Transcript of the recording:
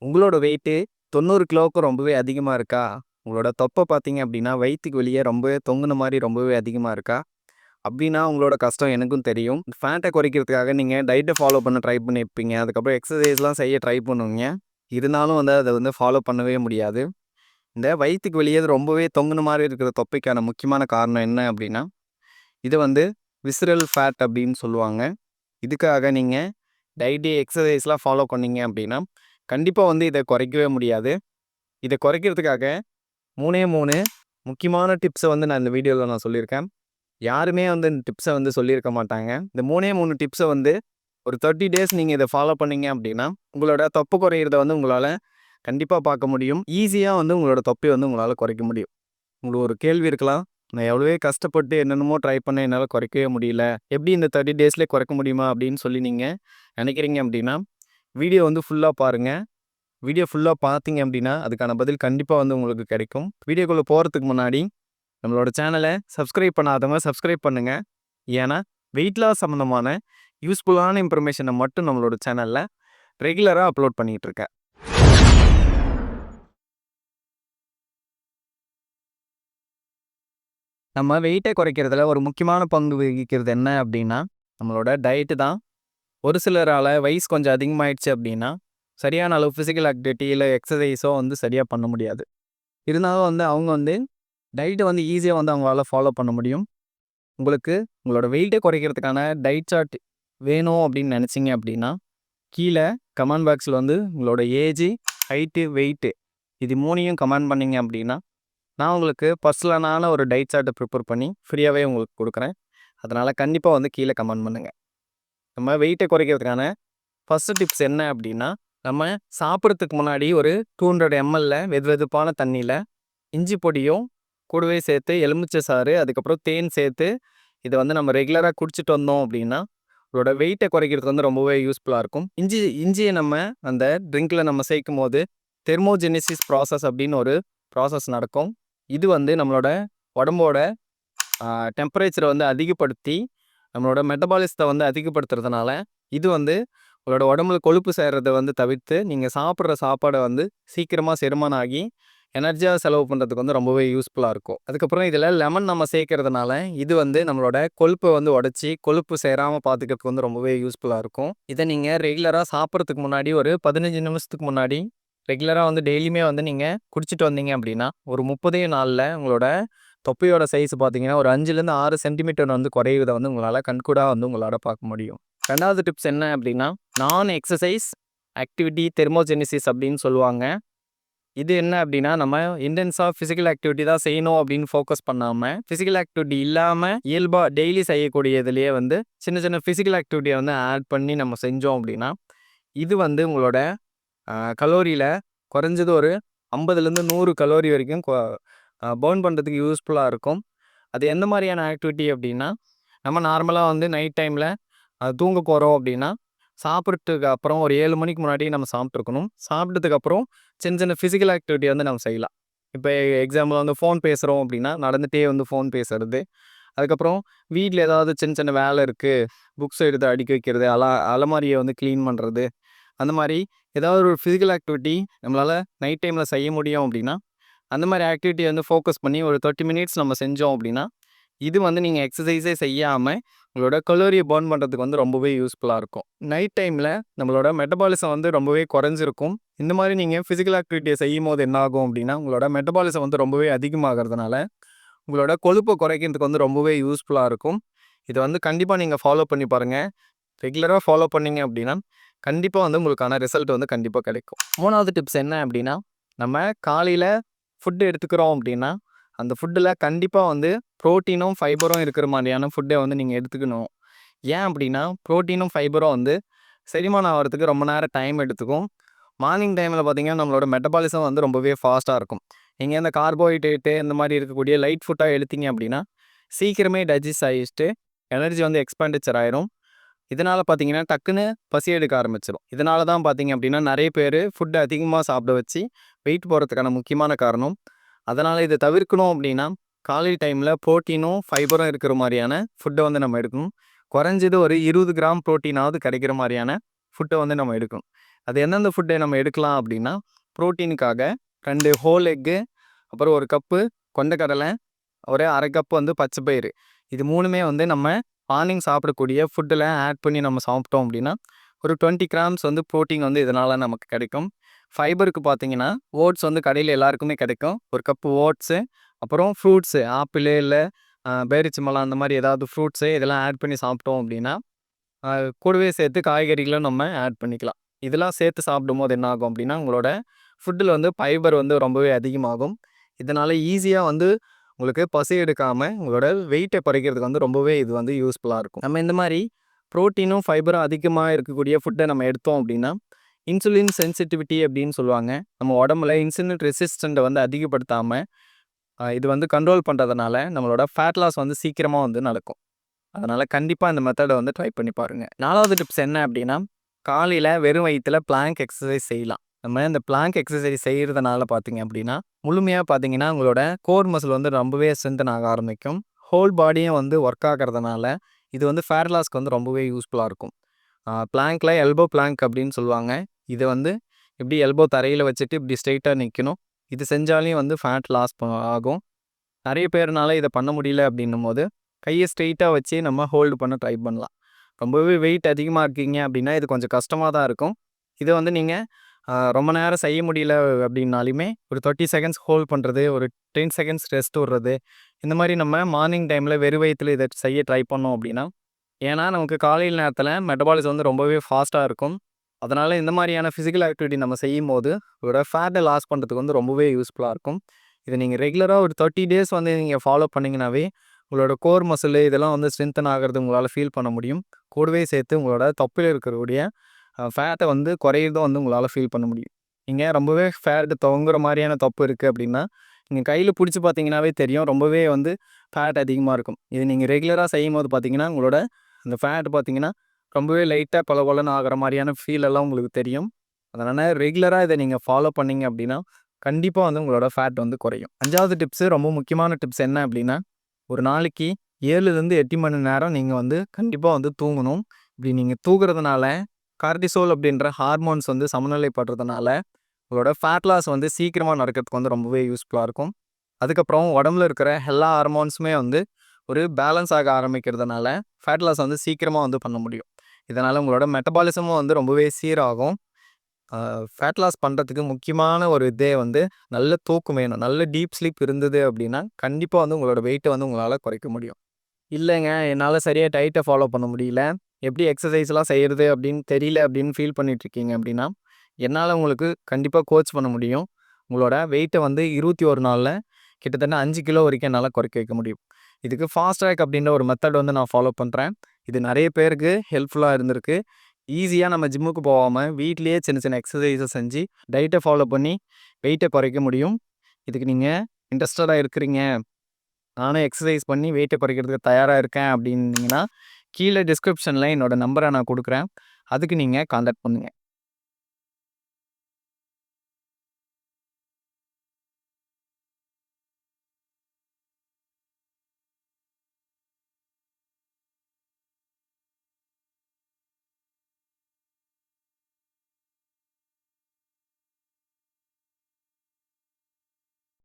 உங்களோட வெயிட்டு 90 கிலோவுக்கு ரொம்பவே அதிகமா இருக்கா? உங்களோட தொப்பை பார்த்தீங்க அப்படின்னா, வயித்துக்கு வெளிய ரொம்பவே தொங்குன மாரி ரொம்பவே அதிகமா இருக்கா? அப்படின்னா உங்களோட கஷ்டம் எனக்கும் தெரியும். ஃபேட்ட குறைக்கிறதுக்காக நீங்க டயட்ட ஃபாலோ பண்ண ட்ரை பண்ணியிருப்பீங்க. அதுக்கப்புறம் எக்ஸர்சைஸ்லாம் செய்ய ட்ரை பண்ணுவீங்க. இருந்தாலும் அத ஃபாலோ பண்ணவே முடியாது. இந்த வயித்துக்கு வெளிய ரொம்பவே தொங்குன மாரி இருக்கிற தொப்பைக்கான முக்கியமான காரணம் என்ன அப்படின்னா, இத விஸ்ரல் ஃபேட் அப்படின்னு சொல்லுவாங்க. இதுக்காக நீங்க டயட்டு, எக்ஸர்சைஸ்லாம் ஃபாலோ பண்ணீங்க அப்படின்னா, கண்டிப்பா இத குறைக்கவே முடியாது. இத குறைக்கிறதுக்காக 3 முக்கியமான டிப்ஸ நான் இந்த வீடியோல சொல்லியிருக்கேன். யாருமே இந்த டிப்ஸ சொல்லியிருக்க மாட்டாங்க. இந்த 3 டிப்ஸ ஒரு 30 டேஸ் நீங்க இத ஃபாலோ பண்ணீங்க அப்படின்னா, உங்களோட தொப்பை குறையிறத உங்களால கண்டிப்பா பார்க்க முடியும். ஈஸியா உங்களோட தொப்பைய உங்களால குறைக்க முடியும். உங்களுக்கு ஒரு கேள்வி இருக்கலாம். நான் எவ்வளவோ கஷ்டப்பட்டு என்னென்னமோ ட்ரை பண்ணேன். என்னால குறைக்கவே முடியல. எப்படி இந்த 30 டேஸ்லயே குறைக்க முடியுமா? அப்படின்னு சொல்லி நீங்க நினைக்கிறீங்க அப்படின்னா, வீடியோ ஃபுல்லா பாருங்க. வீடியோ ஃபுல்லா பார்த்தீங்க அப்படின்னா, அதுக்கான பதில் கண்டிப்பா உங்களுக்கு கிடைக்கும். வீடியோக்குள்ள போறதுக்கு முன்னாடி, நம்மளோட சேனல சப்ஸ்கிரைப் பண்ணாதவங்க சப்ஸ்கிரைப் பண்ணுங்க. ஏன்னா, வெயிட் லாஸ் சம்மந்தமான யூஸ்ஃபுல்லான இன்ஃபர்மேஷன மட்டும் நம்மளோட சேனல்ல ரெகுலரா அப்லோட் பண்ணிட்டு இருக்கேன். நம்ம வெயிட்ட குறைக்கிறதுல ஒரு முக்கியமான பங்கு வகிக்கிறது என்ன அப்படின்னா, நம்மளோட டயட்டு தான். ஒரு சிலரால வயசு கொஞ்சம் அதிகமாயிடுச்சு அப்படின்னா, சரியான அளவு ஃபிசிக்கல் ஆக்டிவிட்டி இல்ல எக்ஸர்சைஸோ சரியா பண்ண முடியாது. இருந்தாலும் அவங்க டயட்ட ஈஸியா அவங்களால ஃபாலோ பண்ண முடியும். உங்களுக்கு உங்களோட வெயிட்ட குறைக்கிறதுக்கான டயட் சார்ட் வேணும் அப்படின்னு நினைச்சீங்க அப்படின்னா, கீழ கமெண்ட் பாக்ஸ்ல உங்களோட ஏஜ், ஹைட்டு, வெயிட்டு இது 3யும் கமெண்ட் பண்ணீங்க அப்படின்னா, நான் உங்களுக்கு பர்சனலான ஒரு டயட் சார்ட்ட ப்ரிப்பேர் பண்ணி ஃப்ரீயாவே உங்களுக்கு குடுக்குறேன். அதனால கண்டிப்பா கீழ கமெண்ட் பண்ணுங்க. நம்ம வெயிட்ட குறைக்கிறதுக்கான ஃபர்ஸ்ட் டிப்ஸ் என்ன அப்படின்னா, நம்ம சாப்பிடுறதுக்கு முன்னாடி ஒரு 200 mlல வெதுவெதுப்பான தண்ணீல இஞ்சி பொடியும் கூடவே சேர்த்து எலுமிச்சை சாறு, அதுக்கப்புறம் தேன் சேர்த்து இத நம்ம ரெகுலரா குடிச்சிட்டு வந்தோம் அப்படின்னா, உங்களோட வெயிட்ட குறைக்கிறதுக்கு ரொம்பவே யூஸ்ஃபுல்லா இருக்கும். இஞ்சிய நம்ம அந்த ட்ரிங்க்ல நம்ம சேர்க்கும்போது, தெர்மோஜெனிசிஸ் ப்ராசஸ் அப்படின்னு ஒரு ப்ராசஸ் நடக்கும். இது நம்மளோட உடம்போட டெம்பரேச்சர அதிகப்படுத்தி, நம்மளோட மெட்டபாலிசத்த அதிகப்படுத்துறதுனால, இது உங்களோட உடம்புல கொழுப்பு சேர்றத தவிர்த்து, நீங்க சாப்பிடுற சாப்பாட சீக்கிரமா செரிமானம் ஆகி, எனர்ஜியா செலவு பண்றதுக்கு ரொம்பவே யூஸ்ஃபுல்லா இருக்கும். அதுக்கப்புறம் இதில லெமன் நம்ம சேர்க்கிறதுனால, இது நம்மளோட கொழுப்ப உடைச்சு, கொழுப்பு சேராம பார்த்துக்கிறதுக்கு ரொம்பவே யூஸ்ஃபுல்லா இருக்கும். இத நீங்க ரெகுலரா சாப்பிடுறதுக்கு முன்னாடி ஒரு 15 நிமிஷத்துக்கு முன்னாடி, ரெகுலரா டெய்லியுமே நீங்க குடிச்சிட்டு வந்தீங்க அப்படின்னா, ஒரு 30 நாள்ல உங்களோட தொப்பையோட சைஸ் பார்த்தீங்கன்னா, ஒரு 5லேருந்து 6 சென்டிமீட்டர் குறையிறத உங்களால கண்கூடா உங்களால பார்க்க முடியும். 2வது டிப்ஸ் என்ன அப்படின்னா, நான் எக்ஸர்சைஸ் ஆக்டிவிட்டி தெர்மோஜெனிசிஸ் அப்படின்னு சொல்லுவாங்க. இது என்ன அப்படின்னா, நம்ம இன்டென்ஸா பிசிக்கல் ஆக்டிவிட்டி தான் செய்யணும் அப்படின்னு ஃபோக்கஸ் பண்ணாம, பிசிக்கல் ஆக்டிவிட்டி இல்லாம இயல்பா டெய்லி செய்யக்கூடியதிலேயே சின்ன சின்ன பிசிக்கல் ஆக்டிவிட்டிய ஆட் பண்ணி நம்ம செஞ்சோம் அப்படின்னா, இது உங்களோட கலோரியில குறைஞ்சது ஒரு 50லேருந்து 100 கலோரி வரைக்கும் பர்ன் பண்ணுறதுக்கு யூஸ்ஃபுல்லா இருக்கும். அது எந்த மாதிரியான ஆக்டிவிட்டி அப்படின்னா, நம்ம நார்மலா நைட் டைமில தூங்க போறோம் அப்படின்னா, சாப்பிட்றதுக்கு அப்புறம் ஒரு 7 மணிக்கு முன்னாடி நம்ம சாப்பிட்டுருக்கணும். சாப்பிட்டதுக்கு அப்புறம் சின்ன சின்ன ஃபிசிக்கல் ஆக்டிவிட்டி நம்ம செய்யலாம். இப்போ எக்ஸாம்பிள் ஃபோன் பேசுறோம் அப்படின்னா, நடந்துட்டே ஃபோன் பேசுறது. அதுக்கப்புறம் வீட்ல ஏதாவது சின்ன சின்ன வேலை இருக்கு. புக்ஸ் எடுத்து அடுக்கி வைக்கிறது, அலமாரிய கிளீன் பண்ணுறது. அந்த மாரி ஏதாவது ஒரு ஃபிசிக்கல் ஆக்டிவிட்டி நம்மளால நைட் டைமில செய்ய முடியும் அப்படின்னா, அந்த மாரி ஆக்டிவிட்டிய ஃபோக்கஸ் பண்ணி ஒரு 30 மினிட்ஸ் நம்ம செஞ்சோம் அப்படின்னா, இது நீங்க எக்ஸர்சைஸே செய்யாம, உங்களோட கலோரிய பர்ன் பண்ணுறதுக்கு ரொம்பவே யூஸ்ஃபுல்லா இருக்கும். நைட் டைமில நம்மளோட மெட்டபாலிசம் ரொம்பவே குறைஞ்சிருக்கும். இந்த மாரி நீங்க ஃபிசிக்கல் ஆக்டிவிட்டிய செய்யும்போது என்ன ஆகும் அப்படின்னா, உங்களோட மெட்டபாலிசம் ரொம்பவே அதிகமாகறதுனால, உங்களோட கொழுப்ப குறைக்கிறதுக்கு ரொம்பவே யூஸ்ஃபுல்லா இருக்கும். இத கண்டிப்பா நீங்க ஃபாலோ பண்ணி பாருங்க. ரெகுலரா ஃபாலோ பண்ணீங்க அப்படின்னா, கண்டிப்பா உங்களுக்கான ரிசல்ட் கண்டிப்பா கிடைக்கும். 3வது டிப்ஸ் என்ன அப்படின்னா, நம்ம காலையில ஃபுட் எடுத்துக்கிறோம் அப்படின்னா, அந்த ஃபுட்டுல கண்டிப்பா புரோட்டீனும், ஃபைபரும் இருக்கிற மாரியான ஃபுட்ட நீங்க எடுத்துக்கணும். ஏன் அப்படின்னா, புரோட்டீனும், ஃபைபரும் செரிமானம் ஆவறதுக்கு ரொம்ப நேரம் டைம் எடுத்துக்கும். மார்னிங் டைமில பார்த்தீங்கன்னா, நம்மளோட மெட்டபாலிசம் ரொம்பவே ஃபாஸ்ட்டா இருக்கும். நீங்க இந்த கார்போஹைட்ரேட்டு இந்த மாரி இருக்கக்கூடிய லைட் ஃபுட்டா எடுத்தீங்க அப்படின்னா, சீக்கிரமே டைஜஸ்ட் ஆயிட்டு, எனர்ஜி எக்ஸ்பெண்டிச்சர் ஆயிரும். இதனால பார்த்தீங்கன்னா, டக்குன்னு பசி எடுக்க ஆரம்பிச்சுரும். இதனால தான் பார்த்தீங்க அப்படின்னா, நெறைய பேரு ஃபுட் அதிகமா சாப்பிட வச்சு வெயிட் போடுறதுக்கான முக்கியமான காரணம். அதனால இத தவிர்க்கணும் அப்படின்னா, காலை டைம்ல புரோட்டீனும், ஃபைபரும் இருக்கிற மாரியான ஃபுட்ட நம்ம எடுக்கணும். குறைஞ்சது ஒரு 20 கிராம் புரோட்டீனாவது கிடைக்கிற மாரியான ஃபுட்ட நம்ம எடுக்கணும். அது எந்தெந்த ஃபுட்டை நம்ம எடுக்கலாம் அப்படின்னா, புரோட்டீனுக்காக 2 ஹோல் எக்கு, அப்புறம் 1 கப்பு கொண்டைக்கடலை, ஒரு 1/2 கப் வந்து பச்சை பயிறு. இது 3மே வந்து நம்ம மார்னிங் சாப்பிடக்கூடிய ஃபுட்டில் ஆட் பண்ணி நம்ம சாப்பிட்டோம் அப்படின்னா, ஒரு 20 கிராம்ஸ் வந்து புரோட்டீன் வந்து இதனால் நமக்கு கிடைக்கும். ஃபைபருக்கு பார்த்தீங்கன்னா, ஓட்ஸ் வந்து கடையில் எல்லாருக்குமே கிடைக்கும். 1 கப்பு ஓட்ஸு, அப்புறம் ஃப்ரூட்ஸு ஆப்பிள் இல்லை பேரிச்சம்பழம் அந்த மாதிரி ஏதாவது ஃப்ரூட்ஸு இதெல்லாம் ஆட் பண்ணி சாப்பிட்டோம் அப்படின்னா, கூடவே சேர்த்து காய்கறிகளும் நம்ம ஆட் பண்ணிக்கலாம். இதெல்லாம் சேர்த்து சாப்பிடும்போது என்ன ஆகும் அப்படின்னா, உங்களோட ஃபுட்டில் வந்து ஃபைபர் வந்து ரொம்பவே அதிகமாகும். இதனால் ஈஸியாக வந்து உங்களுக்கு பசி எடுக்காமல் உங்களோட வெயிட்டை குறைக்கிறதுக்கு வந்து ரொம்பவே இது வந்து யூஸ்ஃபுல்லாக இருக்கும். நம்ம இந்த மாதிரி ப்ரோட்டீனும் ஃபைபரும் அதிகமாக இருக்கக்கூடிய ஃபுட்டை நம்ம எடுத்தோம் அப்படின்னா, இன்சுலின் சென்சிட்டிவிட்டி அப்படின்னு சொல்லுவாங்க. நம்ம உடம்புல இன்சுலின் ரெசிஸ்டண்ட்டை வந்து அதிகப்படுத்தாமல் இது வந்து கண்ட்ரோல் பண்ணுறதுனால நம்மளோட ஃபேட் லாஸ் வந்து சீக்கிரமாக வந்து நடக்கும். அதனால் கண்டிப்பாக இந்த மெத்தடை வந்து ட்ரை பண்ணி பாருங்கள். 4வது டிப்ஸ் என்ன அப்படின்னா, காலையில் வெறும் வயிற்றில் பிளாங்க் எக்ஸசைஸ் செய்யலாம். நம்ம இந்த பிளாங்க் எக்ஸசைஸ் செய்கிறதுனால பார்த்தீங்க அப்படின்னா, முழுமையாக பார்த்தீங்கன்னா உங்களோட கோர் மசில் வந்து ரொம்பவே ஸ்ட்ரென்தன் ஆக ஆரம்பிக்கும். ஹோல் பாடியும் வந்து ஒர்க் ஆகிறதுனால இது வந்து ஃபேட் லாஸ்க்கு வந்து ரொம்பவே யூஸ்ஃபுல்லாக இருக்கும். பிளாங்க்கில் எல்போ பிளாங்க் அப்படின்னு சொல்லுவாங்க. இதை வந்து இப்படி எல்போ தரையில் வச்சுட்டு இப்படி ஸ்ட்ரெயிட்டாக நிற்கணும். இது செஞ்சாலையும் வந்து ஃபேட் லாஸ் ஆகும். நிறைய பேர்னால இதை பண்ண முடியல அப்படின்னும் போது கையை ஸ்ட்ரெயிட்டாக வச்சு நம்ம ஹோல்டு பண்ண ட்ரை பண்ணலாம். ரொம்பவே வெயிட் அதிகமாக இருக்கீங்க அப்படின்னா இது கொஞ்சம் கஷ்டமாக தான் இருக்கும். இதை வந்து நீங்கள் ரொம்ப நேரம் செய்ய முடியல அப்படின்னாலுமே ஒரு 30 செகண்ட்ஸ் ஹோல்ட் பண்ணுறது, ஒரு 10 செகண்ட்ஸ் ரெஸ்ட் விடுறது, இந்த மாதிரி நம்ம மார்னிங் டைமில் வெறும் வயிற்றில் இதை செய்ய ட்ரை பண்ணோம் அப்படின்னா, ஏன்னா நமக்கு காலையில் நேரத்தில் மெட்டபாலிசம் வந்து ரொம்பவே ஃபாஸ்ட்டாக இருக்கும். அதனால் இந்த மாதிரியான ஃபிசிக்கல் ஆக்டிவிட்டி நம்ம செய்யும் போது இதோட ஃபேட்டை லாஸ் பண்ணுறதுக்கு வந்து ரொம்பவே யூஸ்ஃபுல்லாக இருக்கும். இதை நீங்கள் ரெகுலராக ஒரு 30 டேஸ் வந்து நீங்கள் ஃபாலோ பண்ணிங்கனாவே உங்களோட கோர் மசில் இதெல்லாம் வந்து ஸ்ட்ரென்தன் ஆகிறது உங்களால் ஃபீல் பண்ண முடியும். கூடவே சேர்த்து உங்களோட தொப்பில் இருக்கக்கூடிய ஃபேட்டை வந்து குறையிறதும் வந்து உங்களால் ஃபீல் பண்ண முடியும். நீங்கள் ரொம்பவே ஃபேட்டு தொங்குற மாதிரியான தொப்பு இருக்குது அப்படின்னா, நீங்கள் கையில் பிடிச்சி பார்த்தீங்கன்னாவே தெரியும் ரொம்பவே வந்து ஃபேட் அதிகமாக இருக்கும். இது நீங்கள் ரெகுலராக செய்யும் போது பார்த்தீங்கன்னா உங்களோட அந்த ஃபேட் பார்த்தீங்கன்னா ரொம்பவே லைட்டாக பளபளன்னு ஆகிற மாதிரியான ஃபீல் எல்லாம் உங்களுக்கு தெரியும். அதனால் ரெகுலராக இதை நீங்கள் ஃபாலோ பண்ணீங்க அப்படின்னா கண்டிப்பாக வந்து உங்களோட ஃபேட் வந்து குறையும். 5வது டிப்ஸு ரொம்ப முக்கியமான டிப்ஸ் என்ன அப்படின்னா, ஒரு நாளைக்கு 7லேருந்து 8 மணி நேரம் நீங்கள் வந்து கண்டிப்பாக வந்து தூங்கணும். இப்படி நீங்கள் தூங்குறதுனால கார்டிசோல் அப்படின்ற ஹார்மோன்ஸ் வந்து சமநிலைப்படுறதுனால உங்களோட ஃபேட் லாஸ் வந்து சீக்கிரமாக நடக்கிறதுக்கு வந்து ரொம்பவே யூஸ்ஃபுல்லாக இருக்கும். அதுக்கப்புறம் உடம்புல இருக்கிற எல்லா ஹார்மோன்ஸுமே வந்து ஒரு பேலன்ஸ் ஆக ஆரம்பிக்கிறதுனால ஃபேட் லாஸ் வந்து சீக்கிரமாக வந்து பண்ண முடியும். இதனால் உங்களோட மெட்டபாலிசமும் வந்து ரொம்பவே சீராகும். ஃபேட் லாஸ் பண்ணுறதுக்கு முக்கியமான ஒரு இதே வந்து நல்ல தூக்கம் வேணும். நல்ல டீப் ஸ்லீப் இருந்தது அப்படின்னா கண்டிப்பாக வந்து உங்களோட வெயிட்டை வந்து உங்களால் குறைக்க முடியும். இல்லைங்க என்னால் சரியாக டயட்டை ஃபாலோ பண்ண முடியல, எப்படி எக்ஸசைஸ்லாம் செய்கிறது அப்படின்னு தெரியல அப்படின்னு ஃபீல் பண்ணிகிட்ருக்கீங்க அப்படின்னா, என்னால் உங்களுக்கு கண்டிப்பாக கோச் பண்ண முடியும். உங்களோட வெயிட்டை வந்து 21 நாளில் கிட்டத்தட்ட 5 கிலோ வரைக்கும் என்னால் குறைக்க வைக்க முடியும். இதுக்கு ஃபாஸ்ட் ட்ராக் அப்படின்ற ஒரு மெத்தட் வந்து நான் ஃபாலோ பண்ணுறேன். இது நிறைய பேருக்கு ஹெல்ப்ஃபுல்லாக இருந்திருக்கு. ஈஸியாக நம்ம ஜிம்முக்கு போகாமல் வீட்லேயே சின்ன சின்ன எக்ஸசைஸை செஞ்சு டயட்டை ஃபாலோ பண்ணி வெயிட்டை குறைக்க முடியும். இதுக்கு நீங்கள் இன்ட்ரெஸ்டடாக இருக்கிறீங்க, நானும் எக்ஸசைஸ் பண்ணி வெயிட்டை குறைக்கிறதுக்கு தயாராக இருக்கேன் அப்படின்னீங்கன்னா, கீழே டிஸ்கிரிப்ஷனில் என்னோடய நம்பரை நான் கொடுக்குறேன். அதுக்கு நீங்கள் கான்டாக்ட் பண்ணுங்கள்.